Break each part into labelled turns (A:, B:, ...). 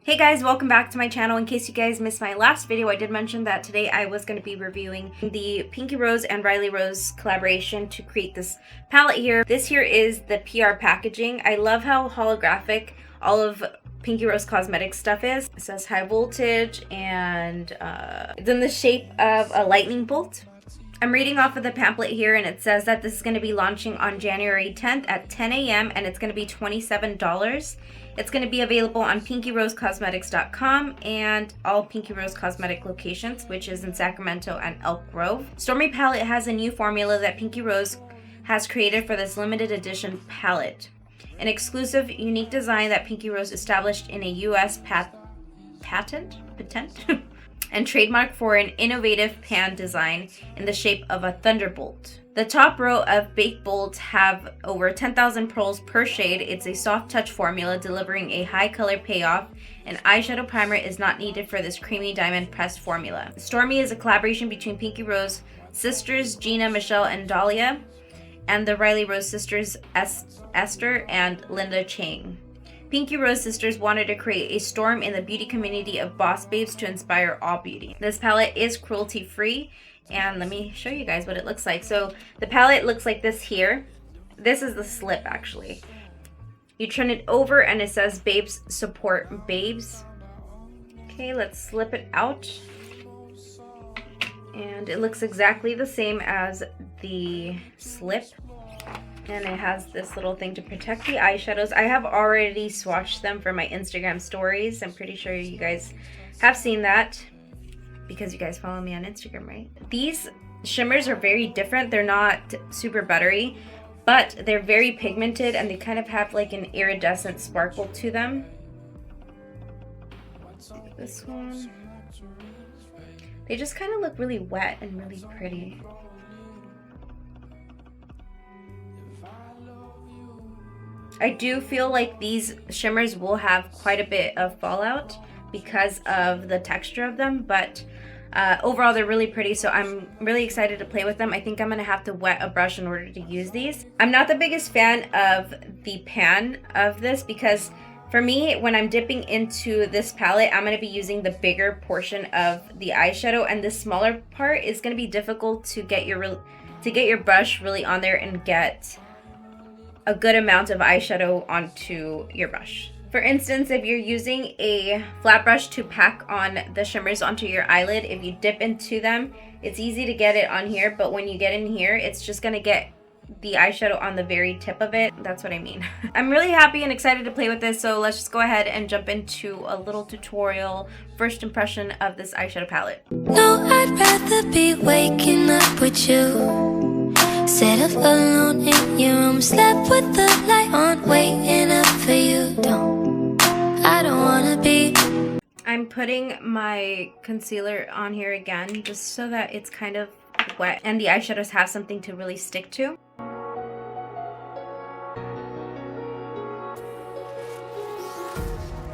A: Hey guys, welcome back to my channel. In case you guys missed my last video, I did mention that today I was going to be reviewing the Pinky Rose and Riley Rose collaboration to create this palette here. This here is the PR packaging. I love how holographic all of Pinky Rose Cosmetics stuff is. It says high voltage and it's in the shape of a lightning bolt. I'm reading off of the pamphlet here and it says that this is going to be launching on January 10th at 10 a.m. and it's going to be $27. It's going to be available on pinkyrosecosmetics.com and all Pinky Rose cosmetic locations, which is in Sacramento and Elk Grove. Stormy palette has a new formula that Pinky Rose has created for this limited edition palette. An exclusive, unique design that Pinky Rose established in a U.S. patent and trademark for an innovative pan design in the shape of a thunderbolt. The top row of baked bolts have over 10,000 pearls per shade. It's a soft touch formula delivering a high color payoff. An eyeshadow primer is not needed for this creamy diamond pressed formula. Stormy is a collaboration between Pinky Rose sisters Gina, Michelle, and Dahlia, and the Riley Rose sisters Esther and Linda Chang. Pinky Rose sisters wanted to create a storm in the beauty community of boss babes to inspire all beauty. This palette is cruelty free, and let me show you guys what it looks like. So the palette looks like this here. This is the slip actually. You turn it over and it says babes support babes. Okay, let's slip it out. And it looks exactly the same as the slip. And it has this little thing to protect the eyeshadows. I have already swatched them for my Instagram stories. I'm pretty sure you guys have seen that because you guys follow me on Instagram, right? These shimmers are very different. They're not super buttery, but they're very pigmented and they kind of have like an iridescent sparkle to them. This one. They just kind of look really wet and really pretty. I do feel like these shimmers will have quite a bit of fallout because of the texture of them, but overall they're really pretty, so I'm really excited to play with them. I think I'm gonna have to wet a brush in order to use these. I'm not the biggest fan of the pan of this because for me, when I'm dipping into this palette, I'm gonna be using the bigger portion of the eyeshadow, and this smaller part is gonna be difficult to get your brush really on there and get a good amount of eyeshadow onto your brush. For instance, if you're using a flat brush to pack on the shimmers onto your eyelid, if you dip into them, it's easy to get it on here, but when you get in here, it's just gonna get the eyeshadow on the very tip of it. That's what I mean. I'm really happy and excited to play with this, so let's just go ahead and jump into a little tutorial first impression of this eyeshadow palette.
B: No, I'd rather be waking up with you. Set up alone in your room, slept with the light on, waiting up for you. I don't wanna be.
A: I'm putting my concealer on here again just so that it's kind of wet and the eyeshadows have something to really stick to.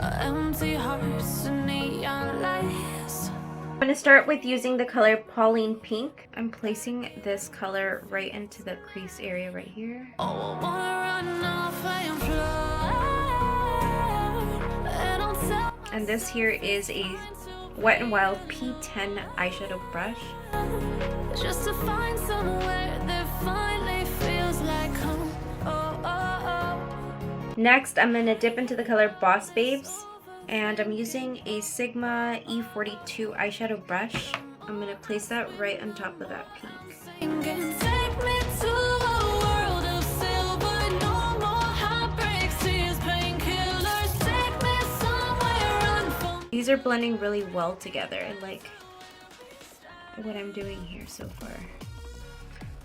B: Empty hearts and neon lights.
A: I'm going to start with using the color Pauline Pink. I'm placing this color right into the crease area right here.
B: Oh, I wanna run off and fly.
A: And this here is a Wet n Wild P10 eyeshadow brush.
B: Just to find somewhere that finally feels like home. Oh, oh, oh.
A: Next, I'm going to dip into the color Boss Babes. And I'm using a Sigma E42 eyeshadow brush. I'm going to place that right on top of that pink. These are blending really well together. I like what I'm doing here so far.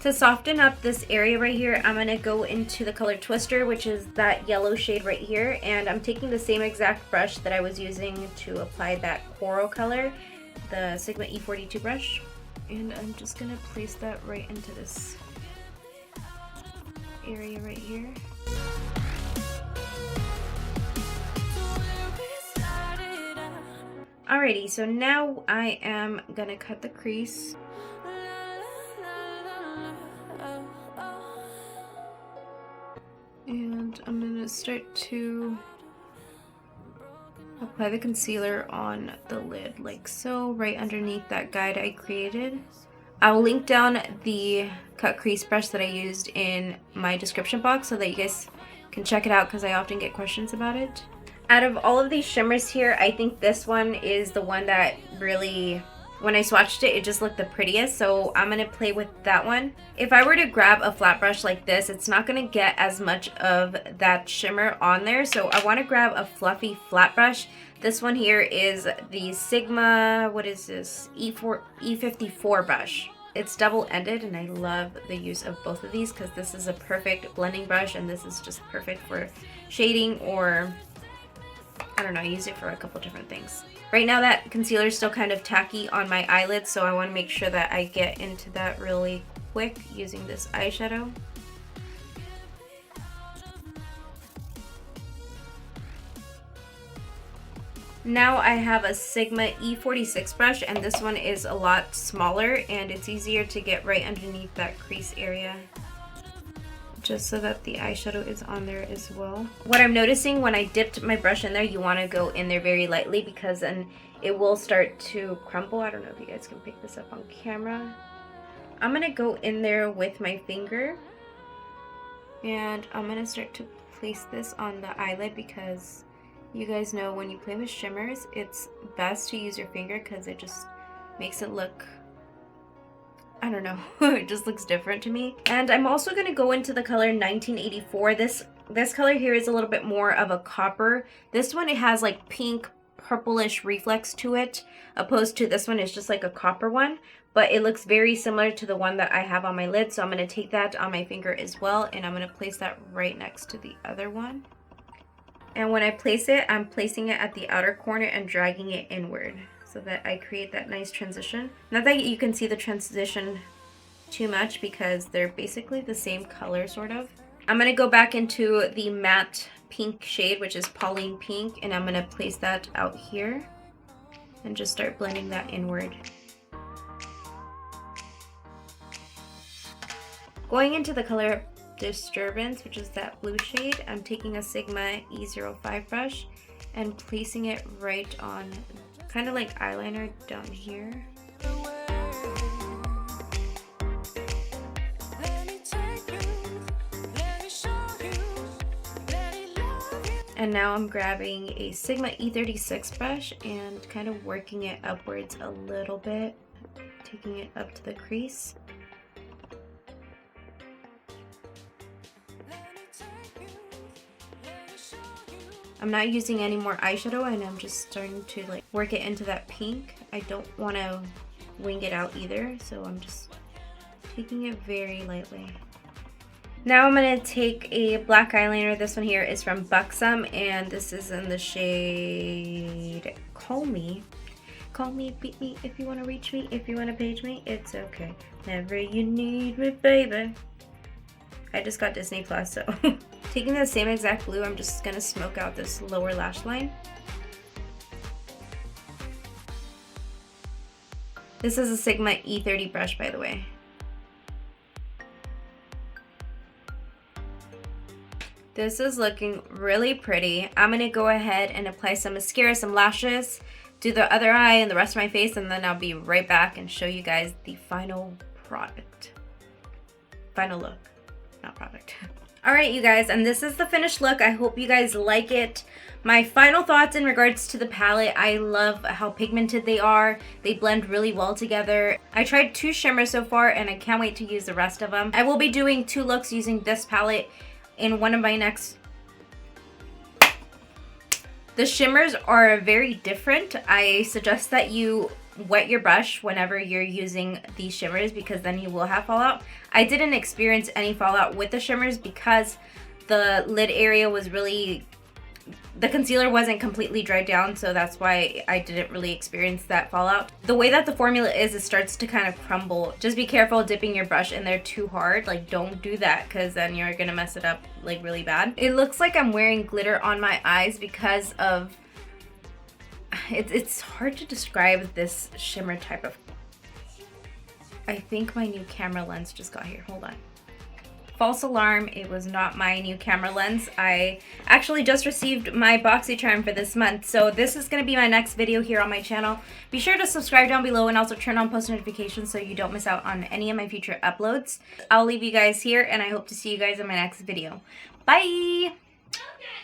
A: To soften up this area right here, I'm going to go into the color Twister, which is that yellow shade right here. And I'm taking the same exact brush that I was using to apply that coral color, the Sigma E42 brush. And I'm just going to place that right into this area right here. Alrighty, so now I am going to cut the crease. And I'm going to start to apply the concealer on the lid like so, right underneath that guide I created. I'll link down the cut crease brush that I used in my description box so that you guys can check it out because I often get questions about it. Out of all of these shimmers here, I think this one is the one that really, when I swatched it, it just looked the prettiest, so I'm going to play with that one. If I were to grab a flat brush like this, it's not going to get as much of that shimmer on there, so I want to grab a fluffy flat brush. This one here is the Sigma, what is this, E54 brush. It's double-ended, and I love the use of both of these because this is a perfect blending brush, and this is just perfect for shading or, I don't know, use it for a couple different things. Right now that concealer is still kind of tacky on my eyelids, so I want to make sure that I get into that really quick using this eyeshadow. Now I have a Sigma E46 brush, and this one is a lot smaller and it's easier to get right underneath that crease area, just so that the eyeshadow is on there as well. What I'm noticing when I dipped my brush in there, you want to go in there very lightly because then it will start to crumble. I don't know if you guys can pick this up on camera. I'm going to go in there with my finger, and I'm going to start to place this on the eyelid because you guys know when you play with shimmers, it's best to use your finger because it just makes it look, I don't know, it just looks different to me. And I'm also going to go into the color 1984. This color here is a little bit more of a copper. This one, it has like pink purplish reflex to it, opposed to this one is just like a copper one, but it looks very similar to the one that I have on my lid. So I'm going to take that on my finger as well, and I'm going to place that right next to the other one. And when I place it, I'm placing it at the outer corner and dragging it inward so that I create that nice transition. Not that you can see the transition too much because they're basically the same color, sort of. I'm going to go back into the matte pink shade, which is Pauline Pink, and I'm going to place that out here and just start blending that inward. Going into the color Disturbance, which is that blue shade, I'm taking a Sigma E05 brush and placing it right on, kind of like eyeliner down here. And now I'm grabbing a Sigma E36 brush and kind of working it upwards a little bit, taking it up to the crease. I'm not using any more eyeshadow, and I'm just starting to like work it into that pink. I don't want to wing it out either, so I'm just taking it very lightly. Now I'm going to take a black eyeliner. This one here is from BOXYCHARM, and this is in the shade Call Me. Call me, beat me, if you want to reach me, if you want to page me, it's okay. Never you need me, baby. I just got Disney Plus, so. Taking the same exact blue, I'm just going to smoke out this lower lash line. This is a Sigma E30 brush, by the way. This is looking really pretty. I'm going to go ahead and apply some mascara, some lashes, do the other eye and the rest of my face, and then I'll be right back and show you guys the final product. Final look, not product. Alright you guys, and this is the finished look. I hope you guys like it. My final thoughts in regards to the palette: I love how pigmented they are. They blend really well together. I tried 2 shimmers so far, and I can't wait to use the rest of them. I will be doing 2 looks using this palette in one of my next. The shimmers are very different. I suggest that you wet your brush whenever you're using these shimmers because then you will have fallout. I didn't experience any fallout with the shimmers because the lid area was really, the concealer wasn't completely dried down, so that's why I didn't really experience that fallout. The way that the formula is, it starts to kind of crumble. Just be careful dipping your brush in there too hard. Like, don't do that because then you're gonna mess it up like really bad. It looks like I'm wearing glitter on my eyes because of, it's hard to describe this shimmer type of, I think my new camera lens just got here, hold on. false alarm. It was not my new camera lens. I actually just received my BOXYCHARM for this month, so this is going to be my next video here on my channel. Be sure to subscribe down below and also turn on post notifications so you don't miss out on any of my future uploads. I'll leave you guys here, and I hope to see you guys in my next video. Bye!
B: Okay.